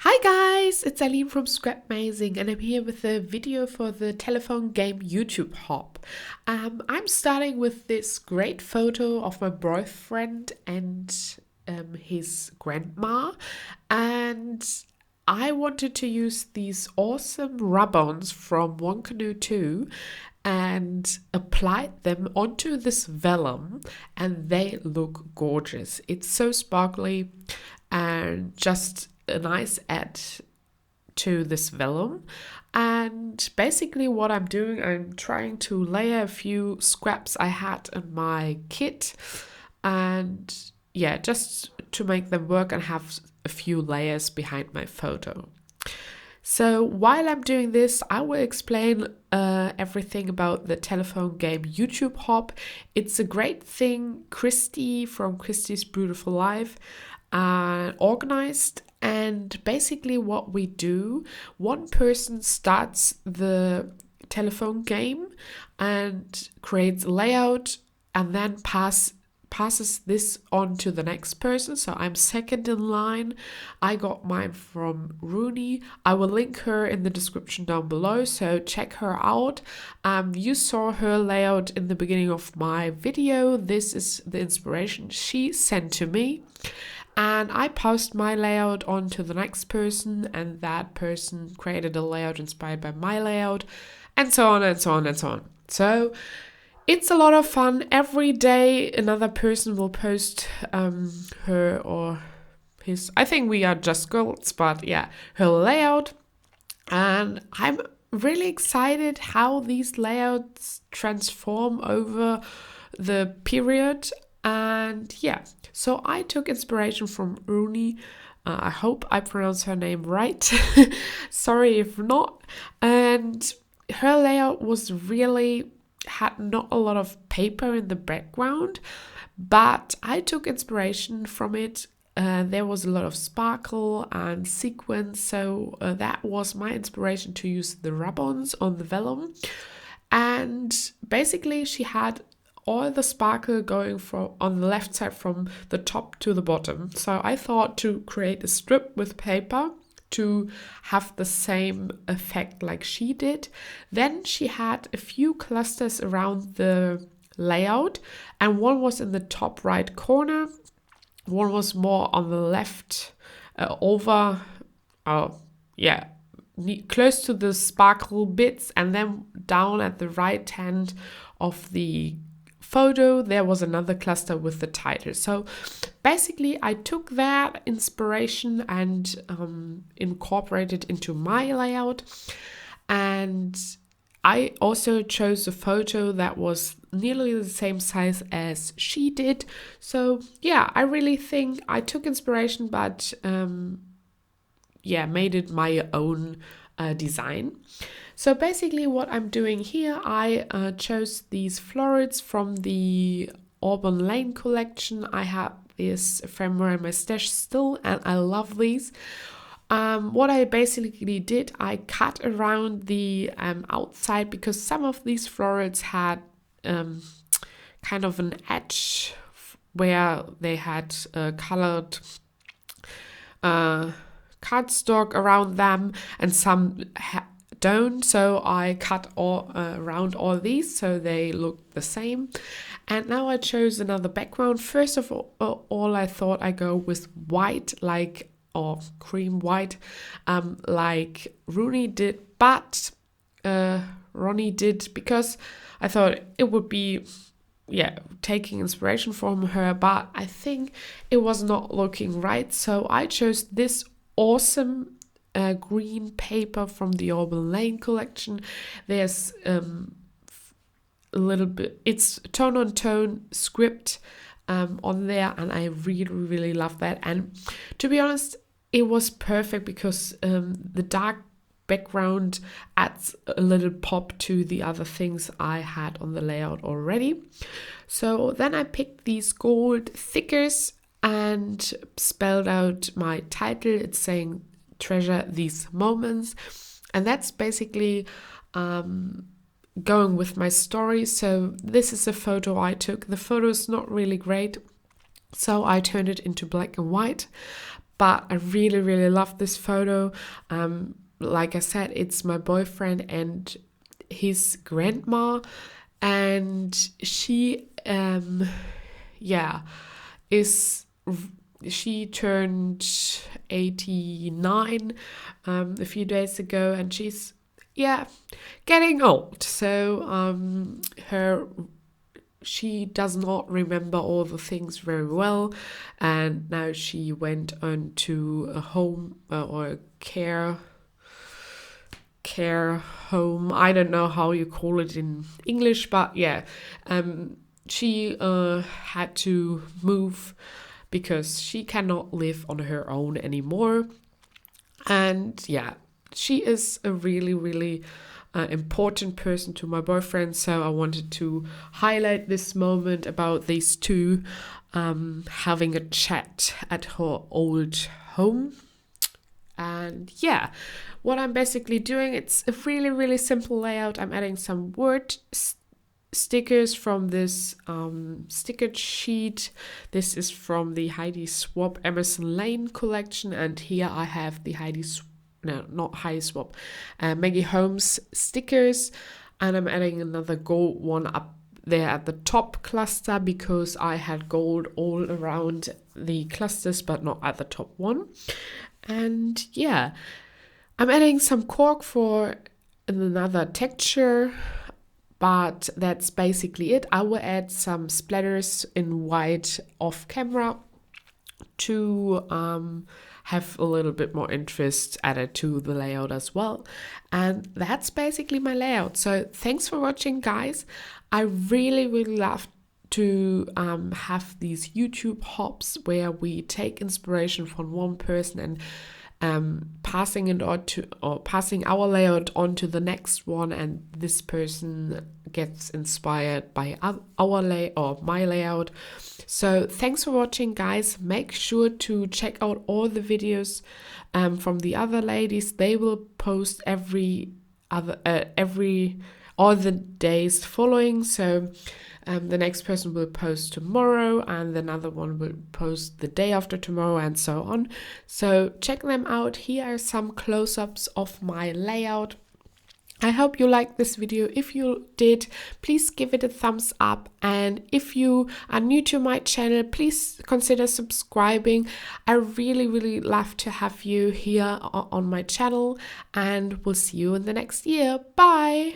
Hi guys, it's Eileen from Scrapmazing and I'm here with a video for the telephone game YouTube Hop. I'm starting with this great photo of my boyfriend and his grandma, and I wanted to use these awesome rub-ons from One Canoe 2 and applied them onto this vellum, and they look gorgeous. It's so sparkly and just a nice add to this vellum. And basically what I'm doing, I'm trying to layer a few scraps I had in my kit, and yeah, just to make them work and have a few layers behind my photo. So while I'm doing this, I will explain everything about the telephone game YouTube Hop. It's a great thing Christy from Christy's Beautiful Life organized. And basically what we do, one person starts the telephone game and creates a layout and then passes this on to the next person. So I'm second in line. I got mine from Rooney. I will link her in the description down below, so check her out. You saw her layout in the beginning of my video. This is the inspiration she sent to me. And I passed my layout on to the next person, and that person created a layout inspired by my layout, and so on and so on and so on. So it's a lot of fun. Every day another person will post her or his, I think we are just girls, but yeah, her layout. And I'm really excited how these layouts transform over the period. And yeah, so I took inspiration from Rooney. I hope I pronounce her name right. Sorry if not. And her layout had not a lot of paper in the background, but I took inspiration from it. There was a lot of sparkle and sequins, so that was my inspiration to use the rub-ons on the vellum. And basically she had all the sparkle going from on the left side from the top to the bottom. So I thought to create a strip with paper to have the same effect like she did. Then she had a few clusters around the layout, and one was in the top right corner, one was more on the left close to the sparkle bits, and then down at the right hand of the photo there was another cluster with the title. So basically I took that inspiration and incorporated into my layout, and I also chose a photo that was nearly the same size as she did. So yeah, I really think I took inspiration, but made it my own design. So basically what I'm doing here, I chose these florets from the Auburn Lane collection. I have this ephemera in my stash still, and I love these. What I basically did, I cut around the outside, because some of these florets had kind of an edge where they had colored cardstock around them, and some don't. So I cut all around all these so they look the same. And now I chose another background. First of all, I thought I go with white, or cream white, like Rooney did, but Ronnie did, because I thought it would be taking inspiration from her, but I think it was not looking right. So I chose this awesome green paper from the Auburn Lane collection. There's a little bit, it's tone on tone script on there, and I really love that. And to be honest, it was perfect, because the dark background adds a little pop to the other things I had on the layout already. So then I picked these gold thickers and spelled out my title. It's saying treasure these moments, and that's basically going with my story. So this is a photo I took. The photo is not really great, so I turned it into black and white, but I really, really love this photo. Like I said, it's my boyfriend and his grandma, and she, is she turned 89 a few days ago, and she's getting old. So she does not remember all the things very well, and now she went on to a home or a care home. I don't know how you call it in English, but she had to move because she cannot live on her own anymore. And she is a really, really important person to my boyfriend, so I wanted to highlight this moment about these two having a chat at her old home. And what I'm basically doing, it's a really, really simple layout. I'm adding some word stickers from this sticker sheet. This is from the Heidi Swap Emerson Lane collection, and here I have the Maggie Holmes stickers, and I'm adding another gold one up there at the top cluster because I had gold all around the clusters but not at the top one. And I'm adding some cork for another texture, but that's basically it. I will add some splatters in white off camera to have a little bit more interest added to the layout as well. And that's basically my layout. So thanks for watching, guys. I really, really love to have these YouTube hops where we take inspiration from one person and passing our layout on to the next one, and this person gets inspired by my layout. So thanks for watching, guys. Make sure to check out all the videos from the other ladies. They will post all the days following. So the next person will post tomorrow, and another one will post the day after tomorrow, and so on. So check them out. Here are some close-ups of my layout. I hope you liked this video. If you did, please give it a thumbs up, and if you are new to my channel, please consider subscribing. I really, really love to have you here on my channel, and we'll see you in the next year. Bye!